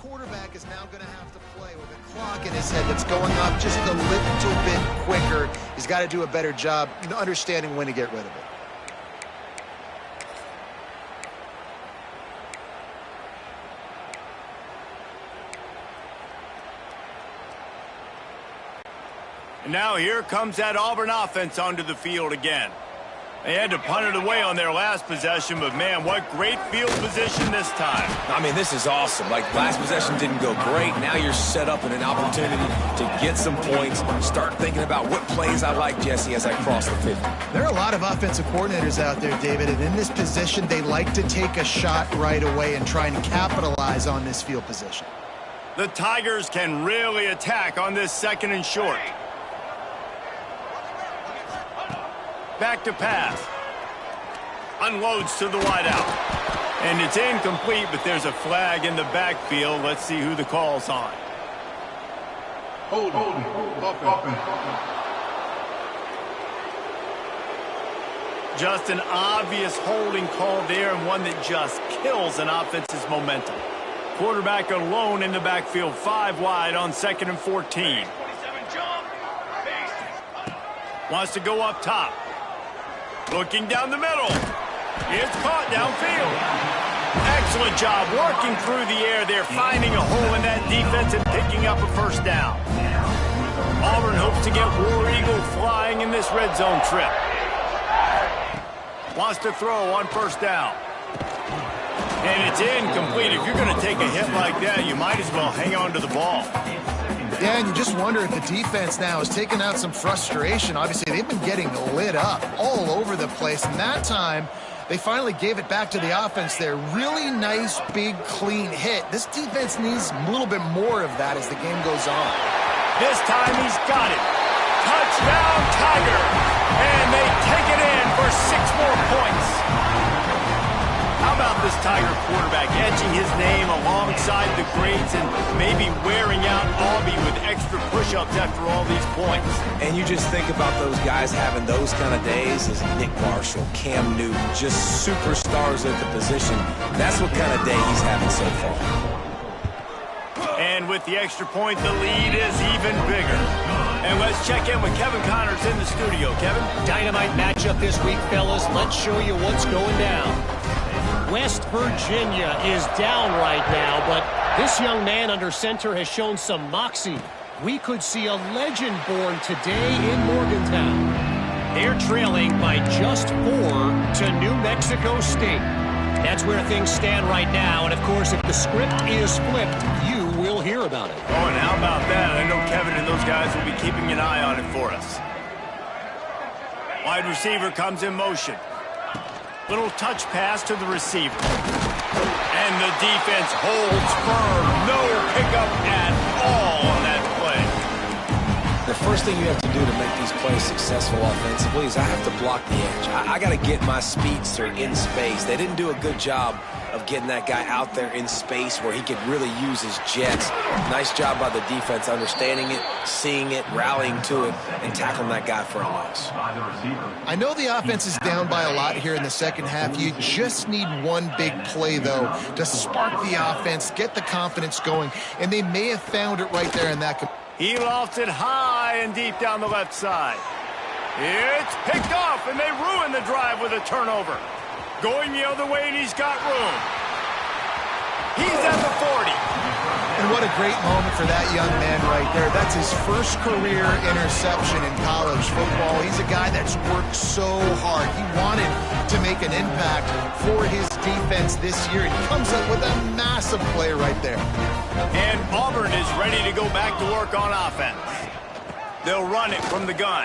quarterback is now going to have to play with a clock in his head that's going up just a little bit quicker. He's got to do a better job understanding when to get rid of it. And now here comes that Auburn offense onto the field again. They had to punt it away on their last possession, but man, what great field position this time. I mean, this is awesome. Like, last possession didn't go great. Now you're set up in an opportunity to get some points. Start thinking about what plays I like, Jesse, as I cross the 50. There are a lot of offensive coordinators out there, David, and in this position, they like to take a shot right away and try and capitalize on this field position. The Tigers can really attack on this 2nd and short. Back to pass. Unloads to the wideout. And it's incomplete, but there's a flag in the backfield. Let's see who the call's on. Hold. Just an obvious holding call there, and one that just kills an offense's momentum. Quarterback alone in the backfield, 5 wide on 2nd and 14. Wants to go up top. Looking down the middle. It's caught downfield. Excellent job working through the air there, finding a hole in that defense and picking up a 1st down. Auburn hopes to get War Eagle flying in this red zone trip. Wants to throw on 1st down. And it's incomplete. If you're going to take a hit like that, you might as well hang on to the ball. Yeah, and you just wonder if the defense now is taking out some frustration. Obviously, they've been getting lit up all over the place. And that time, they finally gave it back to the offense there. Really nice, big, clean hit. This defense needs a little bit more of that as the game goes on. This time, he's got it. Touchdown, Tiger. And they take it in for 6 more points. How about this Tiger quarterback etching his name alongside the greats and maybe wearing out Aubie with extra push-ups after all these points? And you just think about those guys having those kind of days as Nick Marshall, Cam Newton, just superstars at the position. That's what kind of day he's having so far. And with the extra point, the lead is even bigger. And let's check in with Kevin Connors in the studio. Kevin? Dynamite matchup this week, fellas. Let's show you what's going down. West Virginia is down right now, but this young man under center has shown some moxie. We could see a legend born today in Morgantown. They're trailing by just 4 to New Mexico State. That's where things stand right now, and of course, if the script is flipped, you will hear about it. Oh, and how about that? I know Kevin and those guys will be keeping an eye on it for us. Wide receiver comes in motion. Little touch pass to the receiver. And the defense holds firm. No pickup at all on that play. The first thing you have to do to make these plays successful offensively is I have to block the edge. I got to get my speedster in space. They didn't do a good job of getting that guy out there in space where he could really use his jets. Nice job by the defense understanding it, seeing it, rallying to it, and tackling that guy for a loss. I know the offense is down by a lot here in the 2nd half. You just need one big play, though, to spark the offense, get the confidence going, and they may have found it right there in that. He lofts it high and deep down the left side. It's picked off, and they ruin the drive with a turnover. Going the other way, and he's got room. He's at the 40. And what a great moment for that young man right there. That's his first career interception in college football. He's a guy that's worked so hard. He wanted to make an impact for his defense this year, and he comes up with a massive play right there. And Auburn is ready to go back to work on offense. They'll run it from the gun.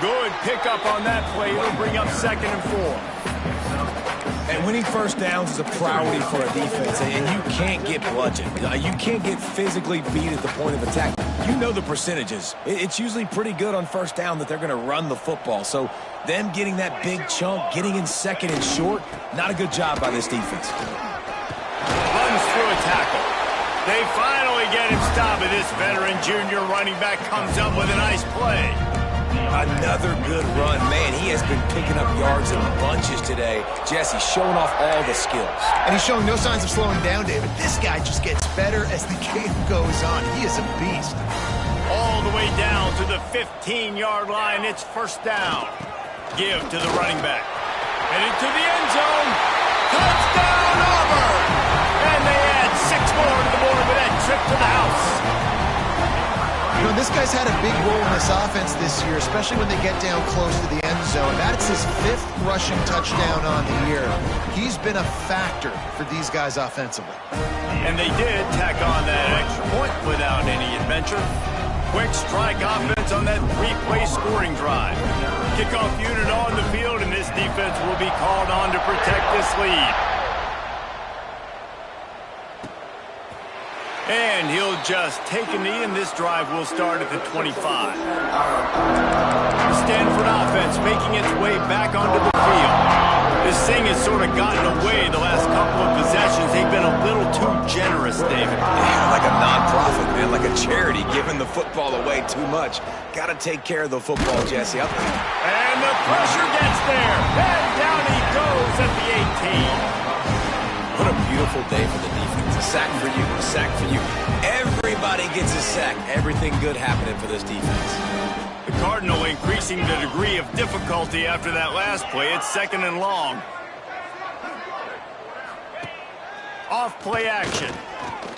Good pickup on that play. It'll bring up 2nd and 4. And winning 1st downs is a priority for a defense, and you can't get bludgeoned. You can't get physically beat at the point of attack. You know the percentages. It's usually pretty good on 1st down that they're going to run the football. So them getting that big chunk, getting in 2nd and short, not a good job by this defense. Runs through a tackle. They finally get him stopped, but this veteran junior running back comes up with a nice play. Another good run. Man, he has been picking up yards in bunches today. Jesse showing off all the skills. And he's showing no signs of slowing down, David. This guy just gets better as the game goes on. He is a beast. All the way down to the 15-yard line. It's first down. Give to the running back. Headed to the end zone. Touchdown, Auburn! And they add 6 more to the board with that trip to the house. You know, this guy's had a big role in this offense this year, especially when they get down close to the end zone. That's his 5th rushing touchdown on the year. He's been a factor for these guys offensively. And they did tack on that extra point without any adventure. Quick strike offense on that 3-play scoring drive. Kickoff unit on the field, and this defense will be called on to protect this lead. And he'll just take a knee, and this drive will start at the 25. The Stanford offense making its way back onto the field. This thing has sort of gotten away the last couple of possessions. They've been a little too generous, David. Yeah, like a non-profit, man, like a charity, giving the football away too much. Got to take care of the football, Jesse. And the pressure gets there. And down he goes at the 18. What a beautiful day for the defense. A sack for you, a sack for you. Everybody gets a sack. Everything good happening for this defense. The Cardinal increasing the degree of difficulty after that last play. It's 2nd and long. Off play action.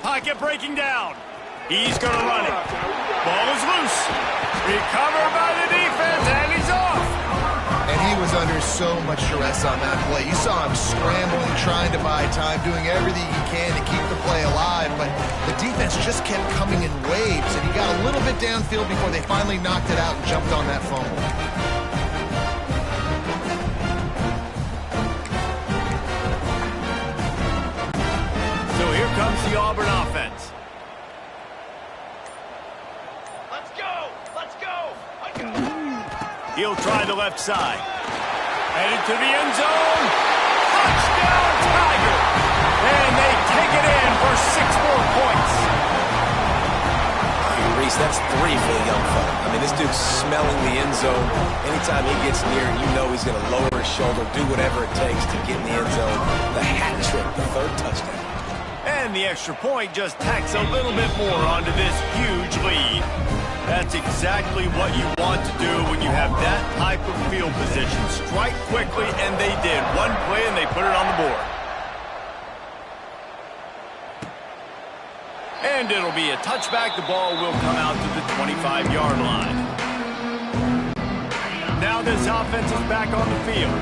Pocket breaking down. He's going to run it. Ball is loose. Recovered by the defense, and he's off. And he was under so much duress on that play. You saw him scrambling, trying to buy time, doing everything he can to keep the play alive, but the defense just kept coming in waves, and he got a little bit downfield before they finally knocked it out and jumped on that fumble. So here comes the Auburn offense. Let's go! Let's go! He'll try the left side. Headed to the end zone. Touchdown, Tiger! And they take it in for 6 more points. Reese, that's 3 for the young fella. I mean, this dude's smelling the end zone. Anytime he gets near, you know he's going to lower his shoulder, do whatever it takes to get in the end zone. The hat trick, the 3rd touchdown. And the extra point just tacks a little bit more onto this huge lead. That's exactly what you want to do when you have that type of field position. Strike quickly, and they did. One play, and they put it on the board. And it'll be a touchback. The ball will come out to the 25-yard line. Now this offense is back on the field.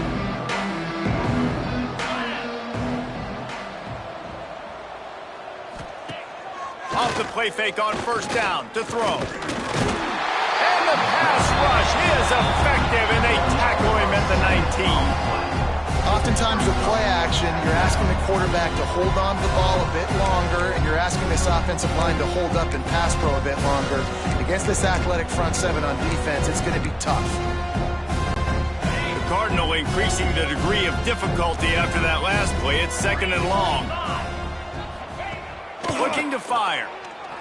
Off the play fake on first down to throw. And the pass rush is effective, and they tackle him at the 19. Oftentimes with play action, you're asking the quarterback to hold on to the ball a bit longer, and you're asking this offensive line to hold up and pass pro a bit longer. Against this athletic front 7 on defense, it's going to be tough. The Cardinal increasing the degree of difficulty after that last play. It's 2nd and long. Looking to fire.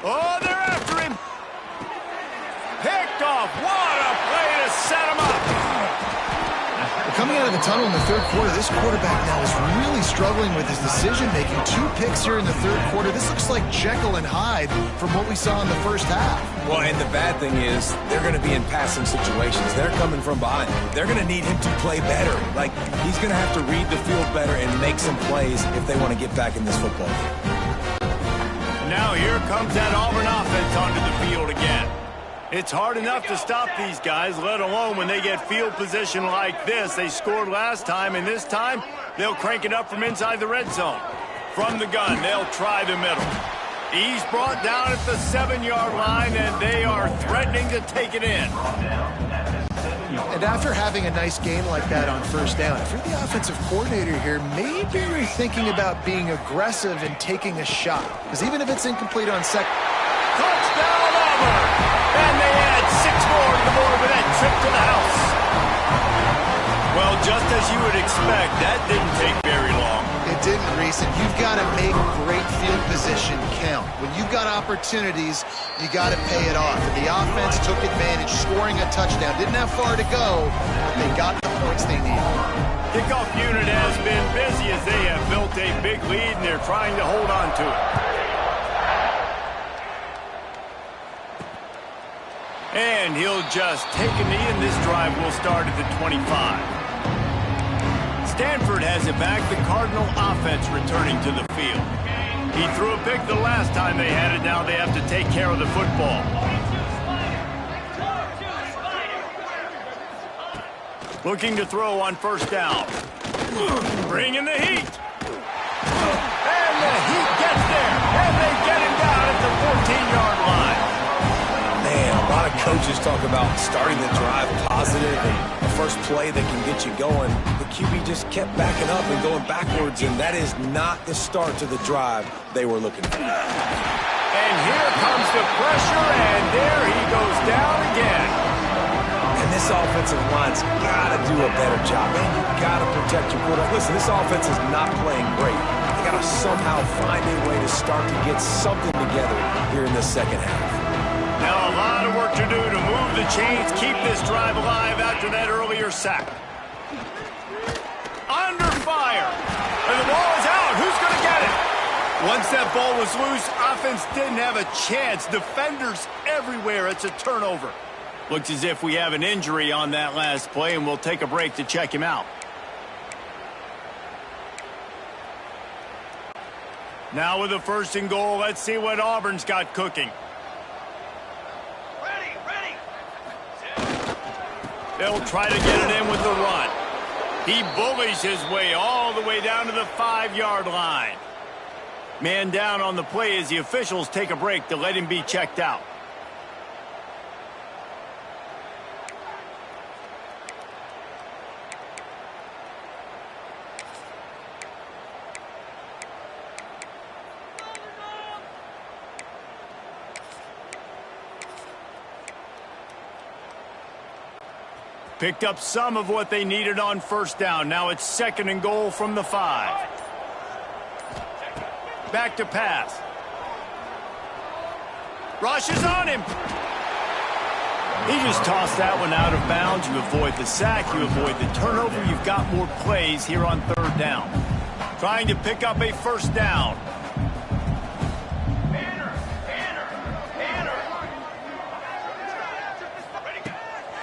Oh, they're after him. Picked off. What a play to set him up. Coming out of the tunnel in the 3rd quarter, this quarterback now is really struggling with his decision-making. 2 picks here in the 3rd quarter. This looks like Jekyll and Hyde from what we saw in the first half. Well, and the bad thing is they're going to be in passing situations. They're coming from behind. They're going to need him to play better. Like, he's going to have to read the field better and make some plays if they want to get back in this football game. Now here comes that Auburn offense onto the field again. It's hard enough to stop these guys, let alone when they get field position like this. They scored last time, and this time they'll crank it up from inside the red zone. From the gun, they'll try the middle. He's brought down at the 7-yard line, and they are threatening to take it in. And after having a nice game like that on first down, if you're the offensive coordinator here, maybe you're thinking about being aggressive and taking a shot. Because even if it's incomplete on second... Touchdown, Auburn! And they add 6 more to the board with that trip to the house. Well, just as you would expect, that didn't take very long. It didn't, Reese, and you've got to make great field position position count. When you've got opportunities, you got to pay it off. And the offense took advantage, scoring a touchdown. Didn't have far to go, but they got the points they needed. Kickoff unit has been busy as they have built a big lead, and they're trying to hold on to it. And he'll just take a knee, and this drive will start at the 25. Stanford has it back. The Cardinal offense returning to the field. He threw a pick the last time they had it. Now they have to take care of the football. Looking to throw on first down. Bringing the heat. And the heat gets there. And they get him down at the 14-yard line. Man, a lot of coaches talk about starting the drive positive and the first play that can get you going. The QB just kept backing up and going backwards, and that is not the start to the drive they were looking for. And here comes the pressure, and there he goes down again. And this offensive line's got to do a better job. Man, you got to protect your quarterback. Listen, this offense is not playing great. They got to somehow find a way to start to get something together here in the second half. Now a lot of work to do to move the chains, keep this drive alive after that earlier sack. Under fire. And the ball is out. Who's going to get it? Once that ball was loose, offense didn't have a chance. Defenders everywhere. It's a turnover. Looks as if we have an injury on that last play, and we'll take a break to check him out. Now with the 1st and goal, let's see what Auburn's got cooking. They'll try to get it in with the run. He bullies his way all the way down to the 5-yard line. Man down on the play as the officials take a break to let him be checked out. Picked up some of what they needed on first down. Now it's 2nd and goal from the 5. Back to pass. Rush is on him. He just tossed that one out of bounds. You avoid the sack. You avoid the turnover. You've got more plays here on 3rd down. Trying to pick up a first down.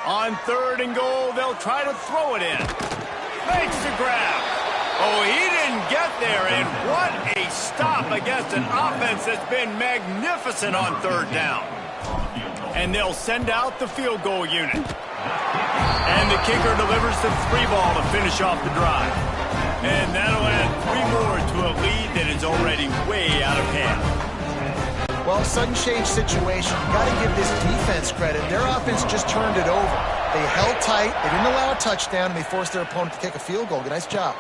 On 3rd and goal, they'll try to throw it in. Makes the grab. Oh, he didn't get there, and what a stop against an offense that's been magnificent on 3rd down. And they'll send out the field goal unit. And the kicker delivers the 3 ball to finish off the drive. And that'll add 3 more to a lead that is already way out of hand. Well, sudden change situation. You got to give this defense credit. Their offense just turned it over. They held tight. They didn't allow a touchdown, and they forced their opponent to kick a field goal. Nice job.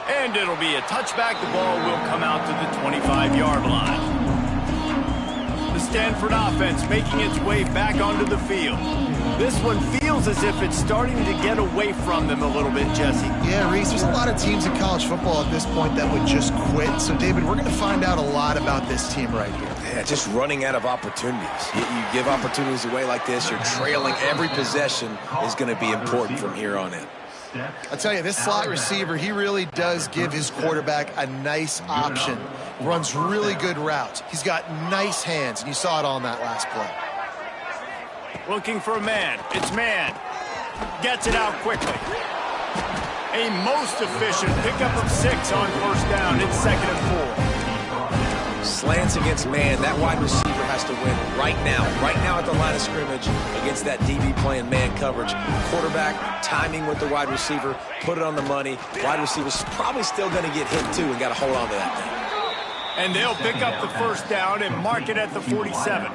And it'll be a touchback. The ball will come out to the 25-yard line. The Stanford offense making its way back onto the field. This one feels as if it's starting to get away from them a little bit, Jesse. Yeah, Reese, there's a lot of teams in college football at this point that would just quit. So, David, we're going to find out a lot about this team right here. Yeah, just running out of opportunities. You give opportunities away like this, you're trailing. Every possession is going to be important from here on in. I'll tell you, this slot receiver, he really does give his quarterback a nice option. Runs really good routes. He's got nice hands, and you saw it all in that last play. Looking for a man. It's man. Gets it out quickly. A most efficient pickup of 6 on first down. It's 2nd and 4. Slants against man. That wide receiver has to win right now. Right now at the line of scrimmage against that DB playing man coverage. Quarterback timing with the wide receiver. Put it on the money. Wide receiver's probably still going to get hit too and got to hold on to that thing. And they'll pick up the first down and mark it at the 47.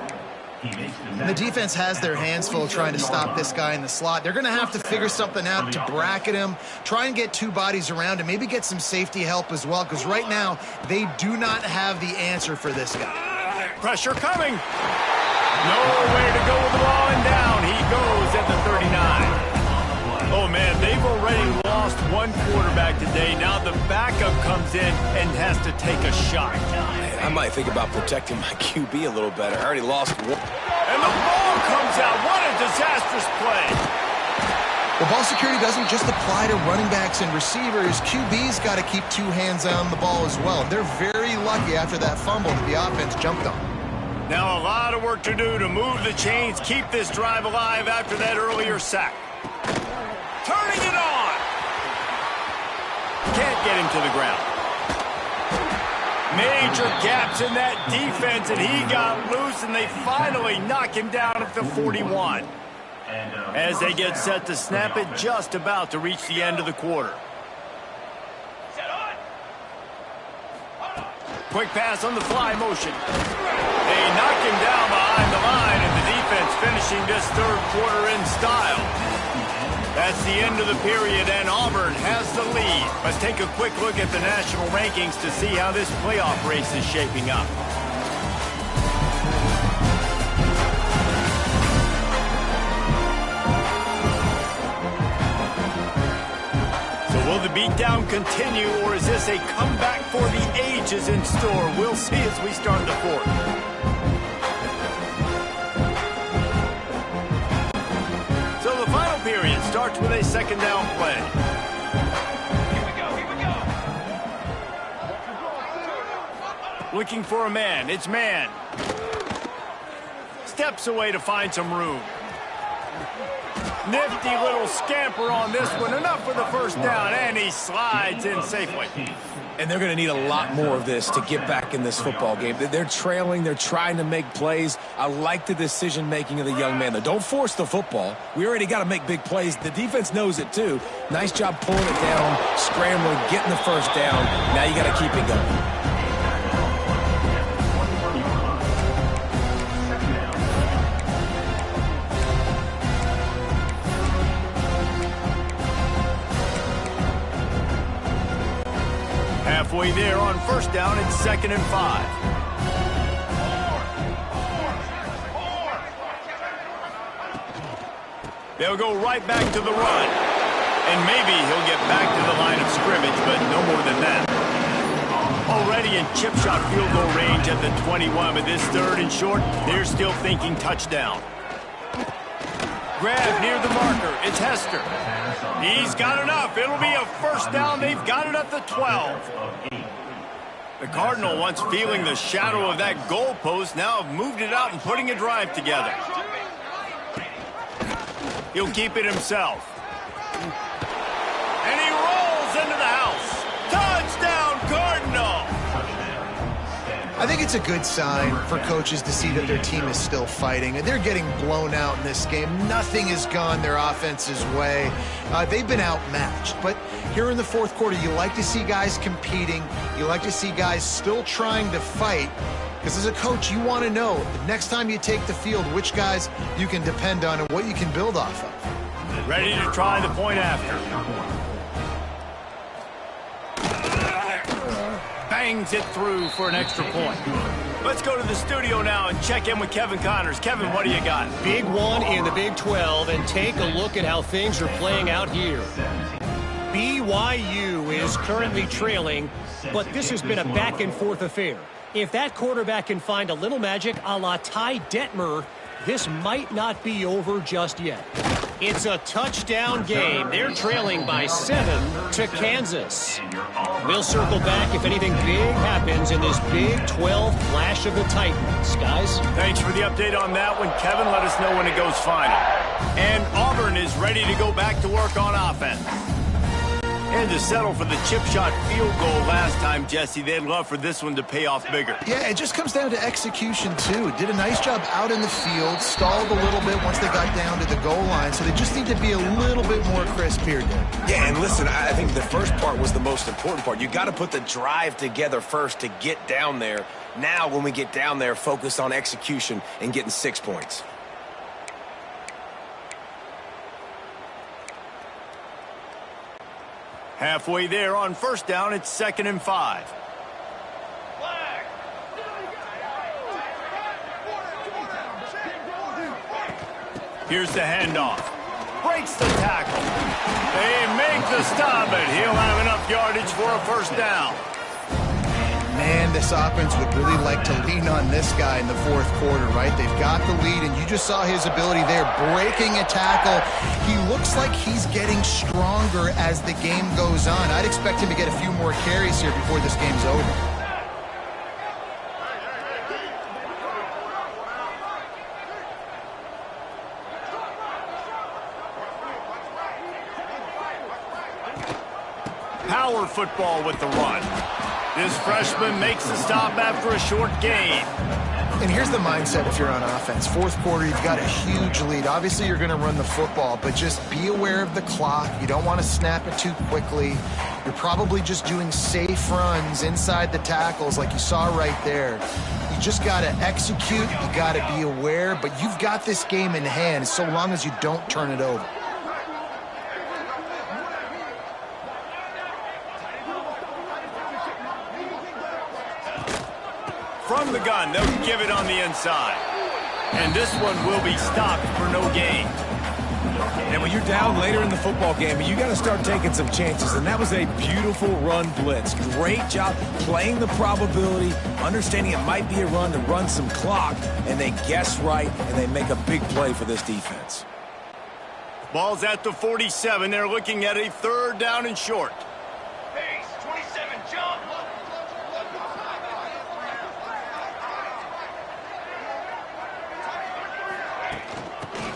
The defense has their hands full trying to stop this guy in the slot. They're going to have to figure something out to bracket him, try and get 2 bodies around him, maybe get some safety help as well, because right now they do not have the answer for this guy. Pressure coming. Nowhere to go with the ball, and down he goes at the 39. Oh, man, they've already lost 1 quarterback today. Now the backup comes in and has to take a shot. I might think about protecting my QB a little better. I already lost one. And the ball comes out. What a disastrous play. Well, ball security doesn't just apply to running backs and receivers. QB's got to keep two hands on the ball as well. They're very lucky after that fumble that the offense jumped on. Now a lot of work to do to move the chains, keep this drive alive after that earlier sack. Turning it on. Can't get him to the ground. Major gaps in that defense, and he got loose, and they finally knock him down at the 41. As they get set to snap it, just about to reach the end of the quarter. Quick pass on the fly motion. They knock him down behind the line, and the defense finishing this third quarter in style. That's the end of the period, and Auburn has the lead. Let's take a quick look at the national rankings to see how this playoff race is shaping up. So will the beatdown continue, or is this a comeback for the ages in store? We'll see as we start the fourth. Period starts with a second down play. Here we go. Looking for a man. It's man. Steps away to find some room. Nifty little scamper on this one. Enough for the first down, and he slides in safely. And they're going to need a lot more of this to get back in this football game. They're trailing. They're trying to make plays. I like the decision-making of the young man. Don't force the football. We already got to make big plays. The defense knows it, too. Nice job pulling it down, scrambling, getting the first down. Now you got to keep it going. Halfway there on first down, it's 2nd and 5. They'll go right back to the run. And maybe he'll get back to the line of scrimmage, but no more than that. Already in chip shot field goal range at the 21, but this 3rd and short, they're still thinking touchdown. Grab near the marker. It's Hester. He's got enough. It'll be a first down. They've got it at the 12. The Cardinal, once feeling the shadow of that goalpost, now have moved it out and putting a drive together. He'll keep it himself. And he rolls into the house. Touchdown, Cardinal! I think it's a good sign for coaches to see that their team is still fighting. They're getting blown out in this game. Nothing has gone their offense's way. They've been outmatched. But here in the fourth quarter, you like to see guys competing. You like to see guys still trying to fight. Because as a coach, you want to know the next time you take the field, which guys you can depend on and what you can build off of. Ready to try the point after. Bangs it through for an extra point. Let's go to the studio now and check in with Kevin Connors. Kevin, what do you got? Big one in the Big 12, and take a look at how things are playing out here. BYU is currently trailing, but this has been a back-and-forth affair. If that quarterback can find a little magic a la Ty Detmer, this might not be over just yet. It's a touchdown game. They're trailing by 7 to Kansas. We'll circle back if anything big happens in this Big 12 Clash of the Titans. Guys? Thanks for the update on that one, Kevin. Let us know when it goes final. And Auburn is ready to go back to work on offense. And to settle for the chip shot field goal last time, Jesse, they'd love for this one to pay off bigger. Yeah, it just comes down to execution, too. Did a nice job out in the field, stalled a little bit once they got down to the goal line, so they just need to be a little bit more crisp here, Dick. Yeah, and listen, I think the first part was the most important part. You got to put the drive together first to get down there. Now, when we get down there, focus on execution and getting 6 points. Halfway there on first down, it's 2nd and 5. Here's the handoff. Breaks the tackle. They make the stop, but he'll have enough yardage for a first down. Man, this offense would really like to lean on this guy in the fourth quarter, right? They've got the lead, and you just saw his ability there, breaking a tackle. He looks like he's getting stronger as the game goes on. I'd expect him to get a few more carries here before this game's over. Power football with the run. This freshman makes the stop after a short gain. And here's the mindset if you're on offense. Fourth quarter, you've got a huge lead. Obviously, you're going to run the football, but just be aware of the clock. You don't want to snap it too quickly. You're probably just doing safe runs inside the tackles like you saw right there. You just got to execute. You got to be aware, but you've got this game in hand so long as you don't turn it over. From the gun, they'll give it on the inside. And this one will be stopped for no gain. And when you're down later in the football game, you got to start taking some chances. And that was a beautiful run blitz. Great job playing the probability, understanding it might be a run to run some clock. And they guess right, and they make a big play for this defense. Ball's at the 47. They're looking at a third down and short. Pace, 27, jump.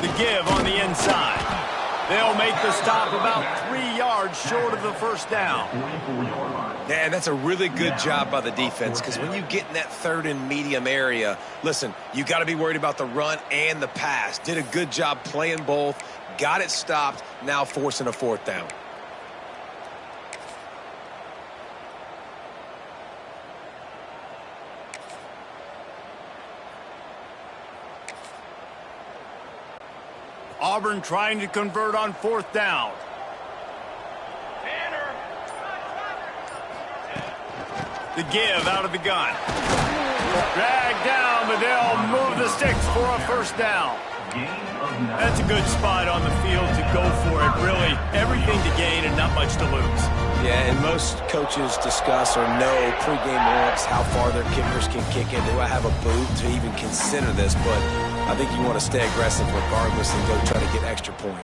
The give on the inside. They'll make the stop about 3 yards short of the first down. Yeah, that's a really good job by the defense, because when you get in that third and medium area, listen, you got to be worried about the run and the pass. Did a good job playing both, got it stopped, now forcing a fourth down. Auburn trying to convert on fourth down. Banner. The give out of the gun. Dragged down, but they'll move the sticks for a first down. That's a good spot on the field to go for it. Really, everything to gain and not much to lose. Yeah, and most coaches discuss or know pregame warm-ups, how far their kickers can kick it. Do I have a boot to even consider this? But I think you want to stay aggressive regardless and go try to get extra points.